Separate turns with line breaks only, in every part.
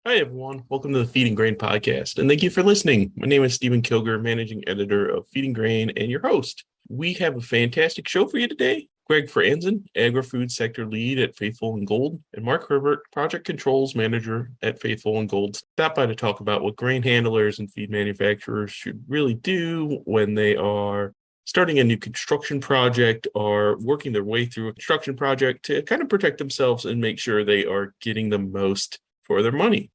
Hi, everyone. Welcome to the Feeding Grain podcast, and thank you for listening. My name is Stephen Kilger, managing editor of Feeding Grain and your host. We have a fantastic show for you today. Greg Franzen, agri-food sector lead at Faithful and Gold, and Mark Herbert, project controls manager at Faithful and Gold, stop by to talk about what grain handlers and feed manufacturers should really do when they are starting a new construction project or working their way through a construction project to kind of protect themselves and make sure they are getting the most for their money.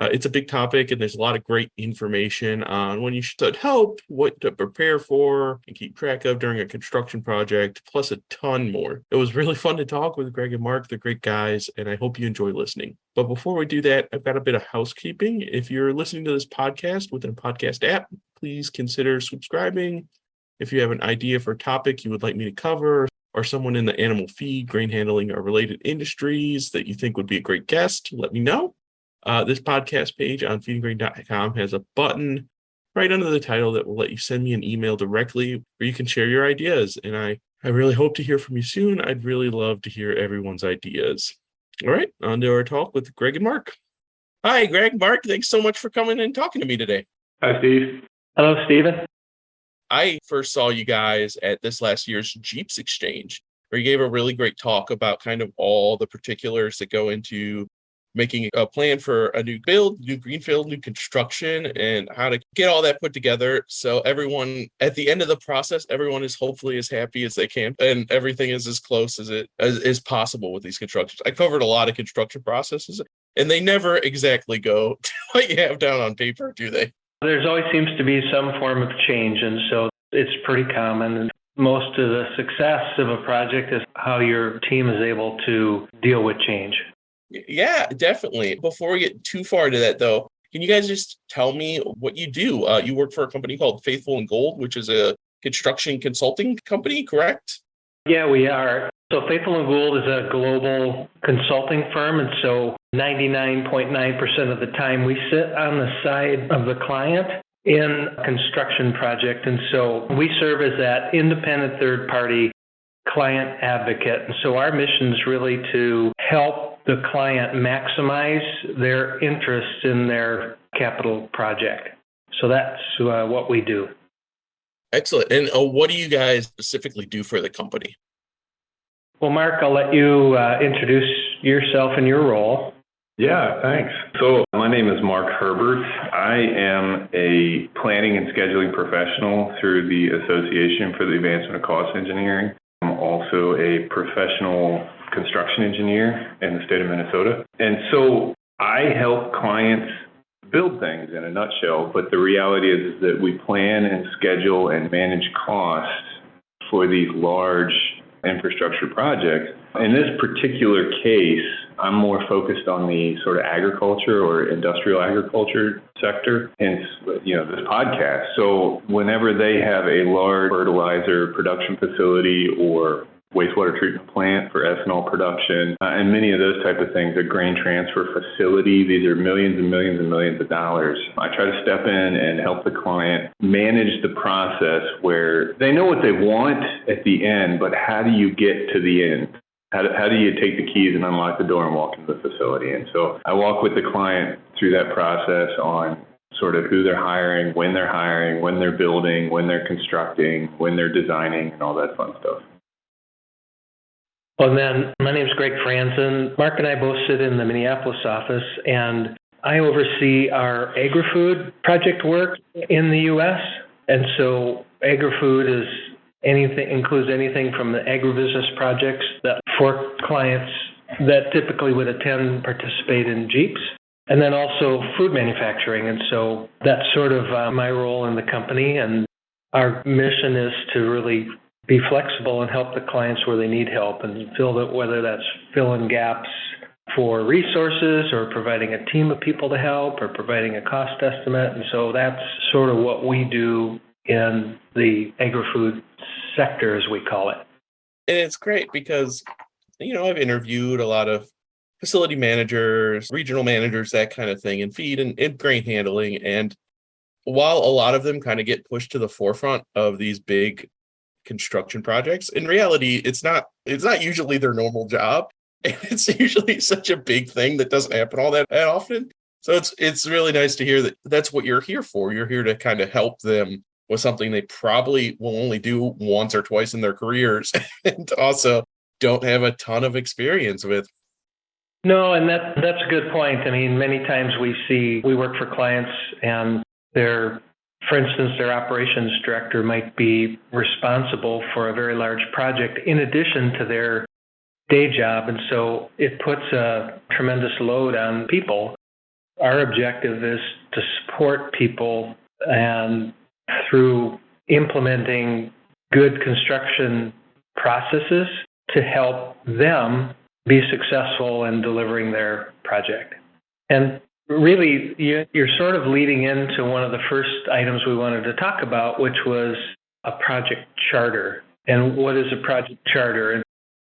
It's a big topic, and there's a lot of great information on when you should help, what to prepare for, and keep track of during a construction project, plus a ton more. It was really fun to talk with Greg and Mark. They're great guys, and I hope you enjoy listening. But before we do that, I've got a bit of housekeeping. If you're listening to this podcast within a podcast app, please consider subscribing. If you have an idea for a topic you would like me to cover, or someone in the animal feed, grain handling, or related industries that you think would be a great guest, let me know. This podcast page on feedinggrain.com has a button right under the title that will let you send me an email directly where you can share your ideas. And I really hope to hear from you soon. I'd really love to hear everyone's ideas. All right, on to our talk with Greg and Mark. Hi, Greg, Mark. Thanks so much for coming and talking to me today.
Hi, Steve.
Hello, Stephen.
I first saw you guys at this last year's Jeeps Exchange, where you gave a really great talk about kind of all the particulars that go into making a plan for a new build, new greenfield, new construction, and how to get all that put together. So everyone, at the end of the process, everyone is hopefully as happy as they can, and everything is as close as it is possible with these constructions. I covered a lot of construction processes, and they never exactly go to what you have down on paper, do they?
There's always seems to be some form of change, and so it's pretty common. And most of the success of a project is how your team is able to deal with change.
Yeah, definitely. Before we get too far into that, though, can you guys just tell me what you do? You work for a company called Faithful and Gold, which is a construction consulting company, correct?
Yeah, we are. So Faithful and Gold is a global consulting firm, and so 99.9% of the time we sit on the side of the client in a construction project. And so we serve as that independent third-party client advocate. And so our mission is really to help the client maximize their interest in their capital project. So that's what we do.
Excellent. And what do you guys specifically do for the company?
Well, Mark, I'll let you introduce yourself and your role.
Yeah, thanks. So my name is Mark Herbert. I am a planning and scheduling professional through the Association for the Advancement of Cost Engineering. I'm also a professional construction engineer in the state of Minnesota. And so I help clients build things in a nutshell, but the reality is that we plan and schedule and manage costs for these large infrastructure projects. In this particular case, I'm more focused on the sort of agriculture or industrial agriculture sector, hence, this podcast. So whenever they have a large fertilizer production facility or wastewater treatment plant for ethanol production, and many of those type of things, a grain transfer facility, these are millions and millions and millions of dollars. I try to step in and help the client manage the process where they know what they want at the end, but how do you get to the end? How do you take the keys and unlock the door and walk into the facility? And so I walk with the client through that process on sort of who they're hiring, when they're building, when they're constructing, when they're designing, and all that fun stuff.
Well, then, my name is Greg Franzen. Mark and I both sit in the Minneapolis office, and I oversee our agri-food project work in the U.S. And so agri-food includes anything from the agribusiness projects that for clients that typically would participate in Jeeps, and then also food manufacturing. And so that's sort of my role in the company. And our mission is to really be flexible and help the clients where they need help and whether that's filling gaps for resources or providing a team of people to help or providing a cost estimate. And so that's sort of what we do in the agri-food sector, as we call it.
And it's great because, I've interviewed a lot of facility managers, regional managers, that kind of thing, in feed and grain handling. And while a lot of them kind of get pushed to the forefront of these big construction projects, in reality, it's not usually their normal job. And it's usually such a big thing that doesn't happen all that often. So it's really nice to hear that that's what you're here for. You're here to kind of help them with something they probably will only do once or twice in their careers and also don't have a ton of experience with.
No, and that's a good point. I mean, many times we work for clients and for instance, their operations director might be responsible for a very large project in addition to their day job. And so it puts a tremendous load on people. Our objective is to support people and through implementing good construction processes to help them be successful in delivering their project. And really, you're sort of leading into one of the first items we wanted to talk about, which was a project charter. And what is a project charter? And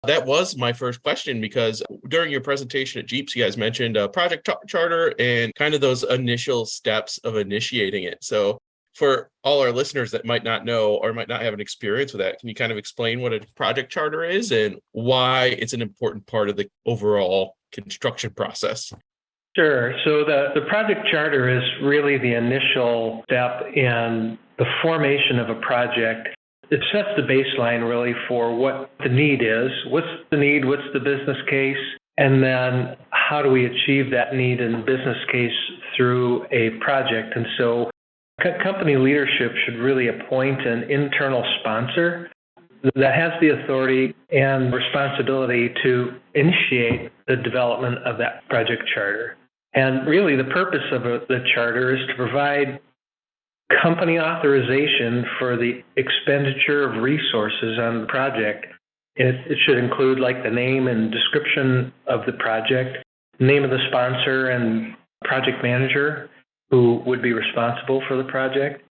that was my first question, because during your presentation at Jeeps, you guys mentioned a project charter and kind of those initial steps of initiating it. So for all our listeners that might not know or might not have an experience with that, can you kind of explain what a project charter is and why it's an important part of the overall construction process?
Sure. So the project charter is really the initial step in the formation of a project. It sets the baseline really for what the need is. What's the need? What's the business case? And then how do we achieve that need and business case through a project? And so company leadership should really appoint an internal sponsor that has the authority and responsibility to initiate the development of that project charter. And really the purpose of the charter is to provide company authorization for the expenditure of resources on the project. It should include like the name and description of the project, name of the sponsor and project manager who would be responsible for the project.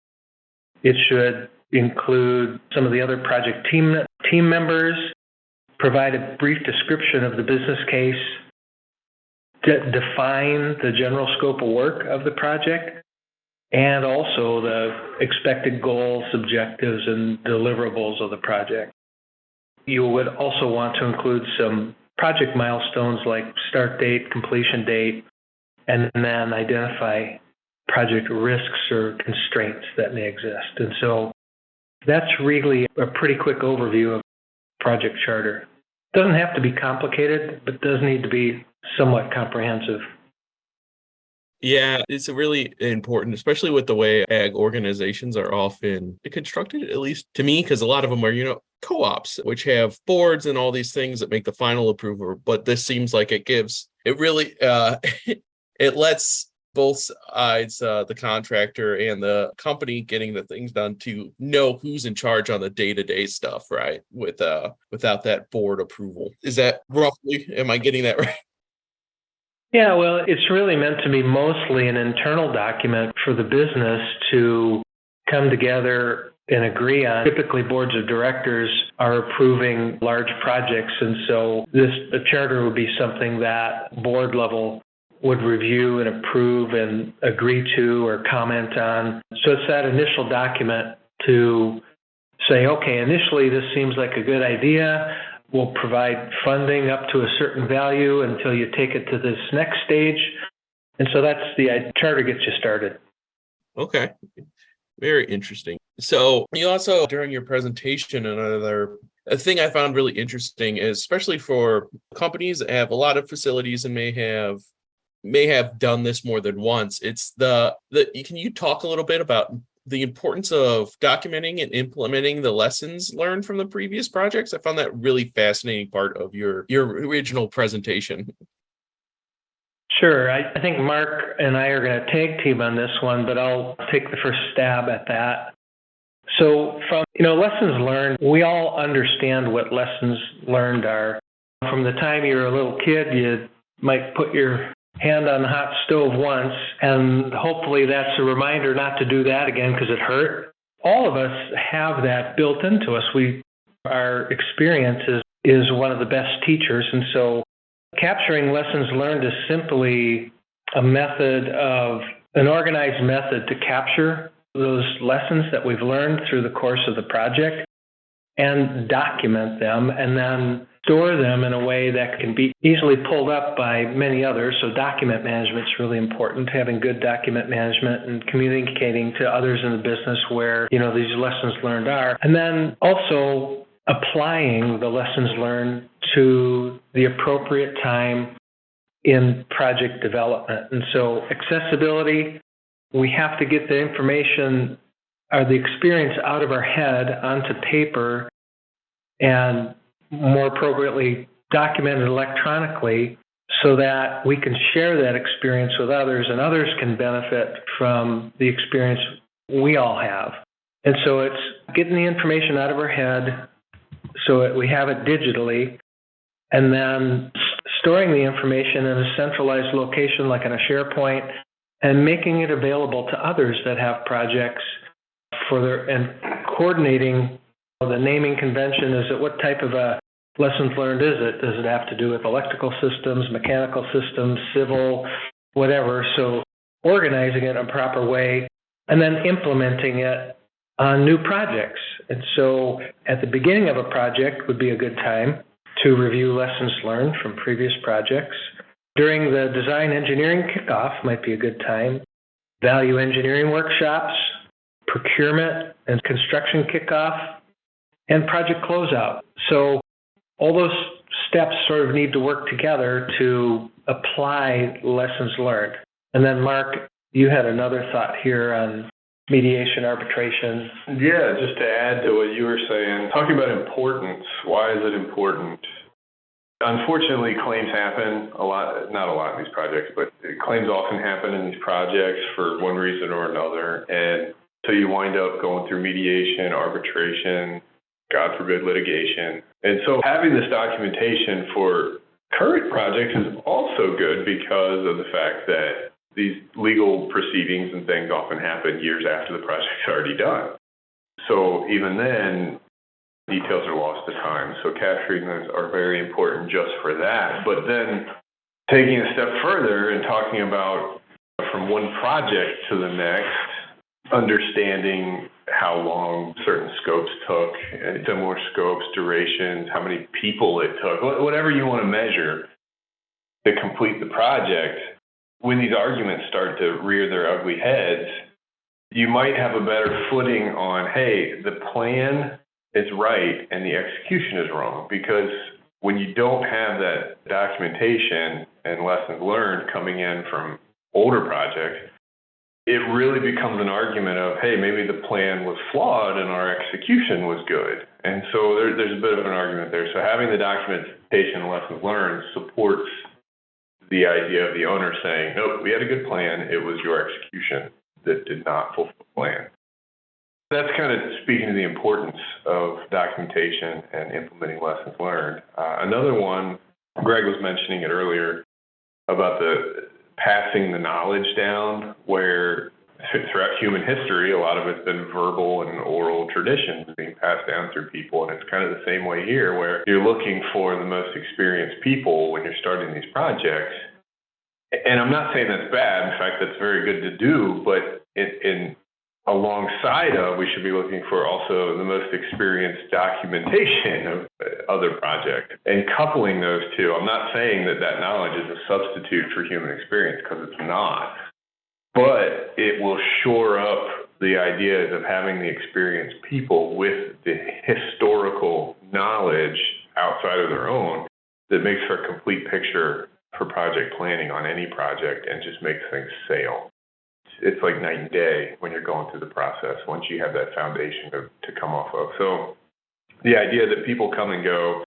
It should include some of the other project team members, provide a brief description of the business case, define the general scope of work of the project, and also the expected goals, objectives, and deliverables of the project. You would also want to include some project milestones like start date, completion date, and then identify project risks or constraints that may exist. And so that's really a pretty quick overview of project charter. It doesn't have to be complicated, but does need to be somewhat comprehensive.
Yeah, it's really important, especially with the way ag organizations are often constructed, at least to me, because a lot of them are, co-ops, which have boards and all these things that make the final approval. But this seems like it really, it lets both sides, the contractor and the company getting the things done, to know who's in charge on the day-to-day stuff, right? Without that board approval. Is that roughly, am I getting that right?
Yeah, well, it's really meant to be mostly an internal document for the business to come together and agree on. Typically, boards of directors are approving large projects, and so the charter would be something that board level would review and approve and agree to or comment on. So it's that initial document to say, okay, initially this seems like a good idea. We'll provide funding up to a certain value until you take it to this next stage. And so that's the charter gets you started.
Okay. Very interesting. So you also, during your presentation, a thing I found really interesting is, especially for companies that have a lot of facilities and may have done this more than once, it's can you talk a little bit about the importance of documenting and implementing the lessons learned from the previous projects? I found that really fascinating part of your original presentation.
Sure. I think Mark and I are going to tag team on this one, but I'll take the first stab at that. So from, lessons learned, we all understand what lessons learned are. From the time you're a little kid, you might put your hand on the hot stove once, and hopefully that's a reminder not to do that again because it hurt. All of us have that built into us. Our experience is one of the best teachers, and so capturing lessons learned is simply an organized method to capture those lessons that we've learned through the course of the project and document them, and then store them in a way that can be easily pulled up by many others. So document management is really important, having good document management and communicating to others in the business where, these lessons learned are. And then also applying the lessons learned to the appropriate time in project development. And so accessibility, we have to get the information or the experience out of our head onto paper and more appropriately documented electronically so that we can share that experience with others and others can benefit from the experience we all have. And so it's getting the information out of our head so that we have it digitally, and then storing the information in a centralized location like in a SharePoint and making it available to others that have projects and coordinating the naming convention. Is it what type of a lessons learned is it? Does it have to do with electrical systems, mechanical systems, civil, whatever? So organizing it in a proper way and then implementing it on new projects. And so at the beginning of a project would be a good time to review lessons learned from previous projects. During the design engineering kickoff might be a good time. Value engineering workshops, procurement and construction kickoff, and project closeout. So all those steps sort of need to work together to apply lessons learned. And then Mark, you had another thought here on mediation, arbitration.
Yeah, just to add to what you were saying, talking about importance, why is it important? Unfortunately, claims happen not a lot in these projects, but claims often happen in these projects for one reason or another. And so you wind up going through mediation, arbitration, God forbid, litigation. And so having this documentation for current projects is also good because of the fact that these legal proceedings and things often happen years after the project's already done. So even then, details are lost to time. So capturing those are very important just for that. But then taking a step further and talking about from one project to the next, understanding how long certain scopes took, similar scopes, durations, how many people it took, whatever you want to measure to complete the project. When these arguments start to rear their ugly heads, you might have a better footing on, hey, the plan is right and the execution is wrong. Because when you don't have that documentation and lessons learned coming in from older projects, it really becomes an argument of, hey, maybe the plan was flawed and our execution was good. And so there's a bit of an argument there. So having the documentation and lessons learned supports the idea of the owner saying, nope, we had a good plan. It was your execution that did not fulfill the plan. That's kind of speaking to the importance of documentation and implementing lessons learned. Another one, Greg was mentioning it earlier about the passing the knowledge down, where throughout human history, a lot of it's been verbal and oral traditions being passed down through people. And it's kind of the same way here, where you're looking for the most experienced people when you're starting these projects. And I'm not saying that's bad. In fact, that's very good to do. But alongside of, we should be looking for also the most experienced documentation of other projects and coupling those two. I'm not saying that that knowledge is a substitute for human experience, because it's not, but it will shore up the ideas of having the experienced people with the historical knowledge outside of their own that makes for a complete picture for project planning on any project and just makes things sail. It's like night and day when you're going through the process once you have that foundation to come off of. So the idea that people come and go,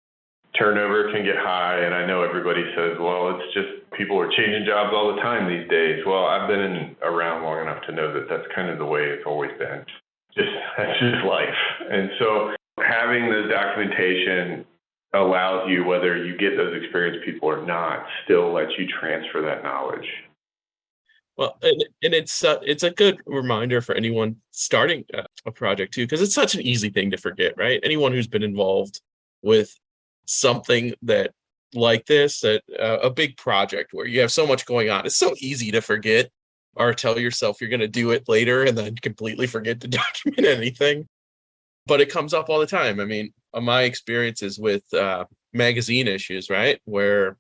turnover can get high, and I know everybody says, well, it's just people are changing jobs all the time these days. Well, I've been around long enough to know that that's kind of the way it's always been. That's just life. And so having the documentation allows you, whether you get those experienced people or not, still lets you transfer that knowledge.
Well, and it's a good reminder for anyone starting a project too, because it's such an easy thing to forget, right? Anyone who's been involved with something that like this, a big project where you have so much going on, it's so easy to forget or tell yourself you're going to do it later and then completely forget to document anything. But it comes up all the time. I mean, my experiences with magazine issues, right? Where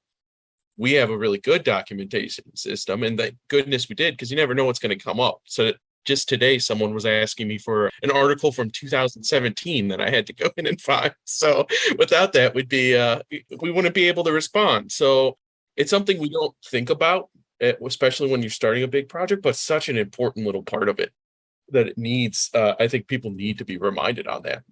we have a really good documentation system, and thank goodness we did, because you never know what's going to come up. So just today, someone was asking me for an article from 2017 that I had to go in and find. So without that, we wouldn't be able to respond. So it's something we don't think about, especially when you're starting a big project, but such an important little part of it that it needs. I think people need to be reminded on that.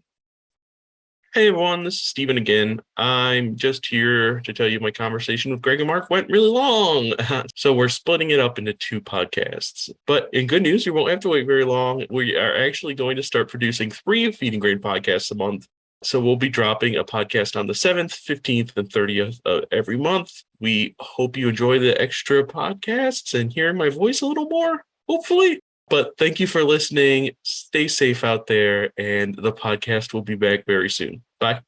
Hey everyone, this is Steven again. I'm just here to tell you my conversation with Greg and Mark went really long. So we're splitting it up into 2 podcasts. But in good news, you won't have to wait very long. We are actually going to start producing 3 Feeding Grain podcasts a month. So we'll be dropping a podcast on the 7th, 15th, and 30th of every month. We hope you enjoy the extra podcasts and hear my voice a little more, hopefully. But thank you for listening. Stay safe out there, and the podcast will be back very soon. Bye.